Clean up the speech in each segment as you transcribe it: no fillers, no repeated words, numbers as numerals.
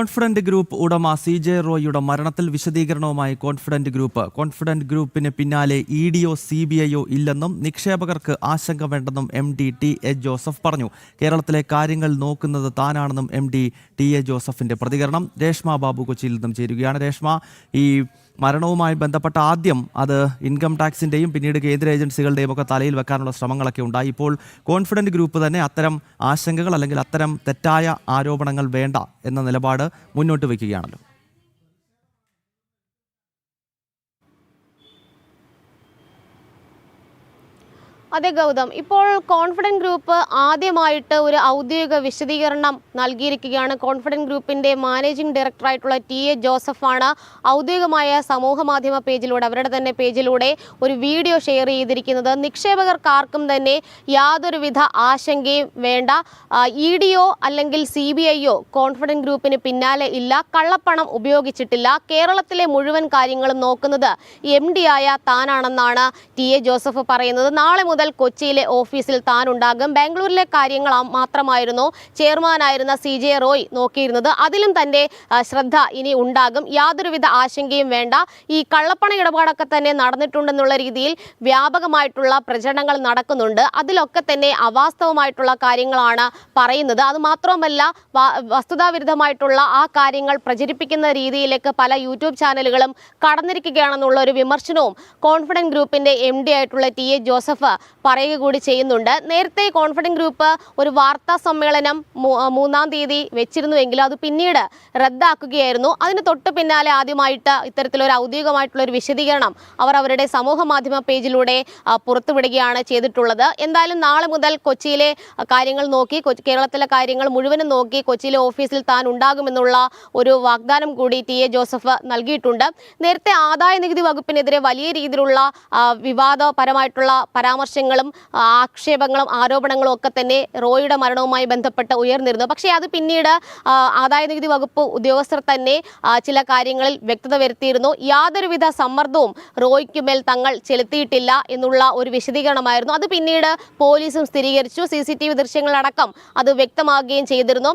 Confident group ഉടമ CJ റോയിയുടെ മരണത്തിൽ വിശദീകരണവുമായി കോൺഫിഡന്റ് ഗ്രൂപ്പിന് പിന്നാലെ EDയോ CBIയോ ഇല്ലെന്നും നിക്ഷേപകർക്ക് ആശങ്ക വേണ്ടെന്നും MD TA ജോസഫ് പറഞ്ഞു. കേരളത്തിലെ കാര്യങ്ങൾ നോക്കുന്നത് താനാണെന്നും MD TA ജോസഫിന്റെ പ്രതികരണം. രേഷ്മ ബാബു കൊച്ചിയിൽ നിന്നും ചേരുകയാണ്. രേഷ്മ, ഈ മരണവുമായി ബന്ധപ്പെട്ട ആദ്യം അത് ഇൻകം ടാക്സിന്റെയും പിന്നീട് കേന്ദ്ര ഏജൻസികളുടെയും ഒക്കെ തലയിൽ വെക്കാനുള്ള ശ്രമങ്ങളൊക്കെ ഉണ്ടായി. ഇപ്പോൾ കോൺഫിഡന്റ് ഗ്രൂപ്പ് തന്നെ അത്തരം ആശങ്കകൾ അല്ലെങ്കിൽ അത്തരം തെറ്റായ ആരോപണങ്ങൾ വേണ്ട എന്ന നിലപാട് മുന്നോട്ട് വയ്ക്കുകയാണല്ലോ. അതെ ഗൗതം, ഇപ്പോൾ കോൺഫിഡന്റ് ഗ്രൂപ്പ് ആദ്യമായിട്ട് ഒരു ഔദ്യോഗിക വിശദീകരണം നൽകിയിരിക്കുകയാണ്. കോൺഫിഡന്റ് ഗ്രൂപ്പിന്റെ മാനേജിംഗ് ഡയറക്ടറായിട്ടുള്ള TA ജോസഫാണ് ഔദ്യോഗികമായ സമൂഹ മാധ്യമ പേജിലൂടെ, അവരുടെ തന്നെ പേജിലൂടെ ഒരു വീഡിയോ ഷെയർ ചെയ്തിരിക്കുന്നത്. നിക്ഷേപകർക്കാർക്കും തന്നെ യാതൊരുവിധ ആശങ്കയും വേണ്ട. EDയോ അല്ലെങ്കിൽ CBIയോ കോൺഫിഡന്റ് ഗ്രൂപ്പിന് പിന്നാലെ ഇല്ല. കള്ളപ്പണം ഉപയോഗിച്ചിട്ടില്ല. കേരളത്തിലെ മുഴുവൻ കാര്യങ്ങളും നോക്കുന്നത് MD ആയ താനാണെന്നാണ് TA ജോസഫ് പറയുന്നത്. നാളെ മുതൽ കൊച്ചിയിലെ ഓഫീസിൽ താൻ ഉണ്ടാകും. ബാംഗ്ലൂരിലെ കാര്യങ്ങൾ മാത്രമായിരുന്നു ചെയർമാനായിരുന്ന CJ റോയ് നോക്കിയിരുന്നത്. അതിലും തന്റെ ശ്രദ്ധ ഇനി ഉണ്ടാകും. യാതൊരുവിധ ആശങ്കയും വേണ്ട. ഈ കള്ളപ്പണ ഇടപാടൊക്കെ തന്നെ നടന്നിട്ടുണ്ടെന്നുള്ള രീതിയിൽ വ്യാപകമായിട്ടുള്ള പ്രചരണങ്ങൾ നടക്കുന്നുണ്ട്. അതിലൊക്കെ തന്നെ അവാസ്തവമായിട്ടുള്ള കാര്യങ്ങളാണ് പറയുന്നത്. അതുമാത്രമല്ല, വസ്തുതാവിരുദ്ധമായിട്ടുള്ള ആ കാര്യങ്ങൾ പ്രചരിപ്പിക്കുന്ന രീതിയിലേക്ക് പല യൂട്യൂബ് ചാനലുകളും കടന്നിരിക്കുകയാണെന്നുള്ള ഒരു വിമർശനവും കോൺഫിഡന്റ് ഗ്രൂപ്പിന്റെ MD ആയിട്ടുള്ള TA ജോസഫ് പറയുക കൂടി ചെയ്യുന്നുണ്ട്. നേരത്തെ കോൺഫിഡന്റ് ഗ്രൂപ്പ് ഒരു വാർത്താ സമ്മേളനം 3-ാം തീയതി വെച്ചിരുന്നുവെങ്കിലും അത് പിന്നീട് റദ്ദാക്കുകയായിരുന്നു. അതിന് തൊട്ട് പിന്നാലെ ആദ്യമായിട്ട് ഇത്തരത്തിലൊരു ഔദ്യോഗികമായിട്ടുള്ള ഒരു വിശദീകരണം അവർ അവരുടെ സമൂഹ മാധ്യമ പേജിലൂടെ പുറത്തുവിടുകയാണ് ചെയ്തിട്ടുള്ളത്. എന്തായാലും നാളെ മുതൽ കൊച്ചിയിലെ കാര്യങ്ങൾ നോക്കി, കേരളത്തിലെ കാര്യങ്ങൾ മുഴുവനും നോക്കി കൊച്ചിയിലെ ഓഫീസിൽ താൻ ഉണ്ടാകുമെന്നുള്ള ഒരു വാഗ്ദാനം കൂടി TA ജോസഫ് നൽകിയിട്ടുണ്ട്. നേരത്തെ ആദായ നികുതി വകുപ്പിനെതിരെ വലിയ രീതിയിലുള്ള വിവാദപരമായിട്ടുള്ള പരാമർശങ്ങളും ആക്ഷേപങ്ങളും ആരോപണങ്ങളും ഒക്കെ തന്നെ റോയിയുടെ മരണവുമായി ബന്ധപ്പെട്ട് ഉയർന്നിരുന്നു. പക്ഷേ അത് പിന്നീട് ആദായ നികുതി വകുപ്പ് ഉദ്യോഗസ്ഥർ തന്നെ ചില കാര്യങ്ങളിൽ വ്യക്തത വരുത്തിയിരുന്നു. യാതൊരുവിധ സമ്മർദ്ദവും റോയ്ക്കുമേൽ തങ്ങൾ ചെലുത്തിയിട്ടില്ല എന്നുള്ള ഒരു വിശദീകരണമായിരുന്നു. അത് പിന്നീട് പോലീസും സ്ഥിരീകരിച്ചു. CCTV ദൃശ്യങ്ങളടക്കം അത് വ്യക്തമാകുകയും ചെയ്തിരുന്നു.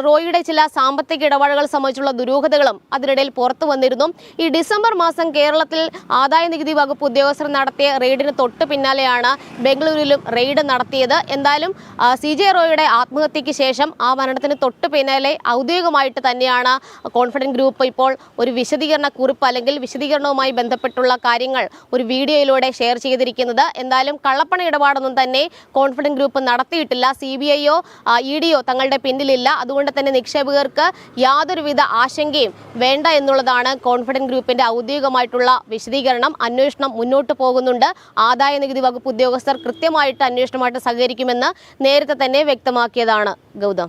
റോയിയുടെ ചില സാമ്പത്തിക ഇടപാടുകൾ സംബന്ധിച്ചുള്ള ദുരൂഹതകളും അതിനിടയിൽ പുറത്തു വന്നിരുന്നു. ഈ ഡിസംബർ മാസം കേരളത്തിൽ ആദായ നികുതി വകുപ്പ് ഉദ്യോഗസ്ഥർ നടത്തിയ റെയ്ഡിന് തൊട്ട് പിന്നാലെയാണ് ബംഗളൂരുവിലും റെയ്ഡ് നടത്തിയത്. എന്തായാലും CJ റോയിയുടെ ആത്മഹത്യയ്ക്ക് ശേഷം ആ മരണത്തിന് തൊട്ട് പിന്നാലെ ഔദ്യോഗികമായിട്ട് തന്നെയാണ് കോൺഫിഡന്റ് ഗ്രൂപ്പ് ഇപ്പോൾ ഒരു വിശദീകരണ കുറിപ്പ് അല്ലെങ്കിൽ വിശദീകരണവുമായി ബന്ധപ്പെട്ടുള്ള കാര്യങ്ങൾ ഒരു വീഡിയോയിലൂടെ ഷെയർ ചെയ്തിരിക്കുന്നത്. എന്തായാലും കള്ളപ്പണ ഇടപാടൊന്നും തന്നെ കോൺഫിഡന്റ് ഗ്രൂപ്പ് നടത്തിയിട്ടില്ല. CBIയോ EDയോ തങ്ങളുടെ പിന്നിലില്ല. അതുകൊണ്ട് തന്നെ നിക്ഷേപകർക്ക് യാതൊരുവിധ ആശങ്കയും വേണ്ട എന്നുള്ളതാണ് കോൺഫിഡന്റ് ഗ്രൂപ്പിന്റെ ഔദ്യോഗികമായിട്ടുള്ള വിശദീകരണം. അന്വേഷണം മുന്നോട്ട് പോകുന്നുണ്ട്. ആദായ നികുതി വകുപ്പ് ഉദ്യോഗസ്ഥർ കൃത്യമായിട്ട് അന്വേഷണമായിട്ട് സഹകരിക്കുമെന്ന് നേരത്തെ തന്നെ വ്യക്തമാക്കിയതാണ് ഗൗതം.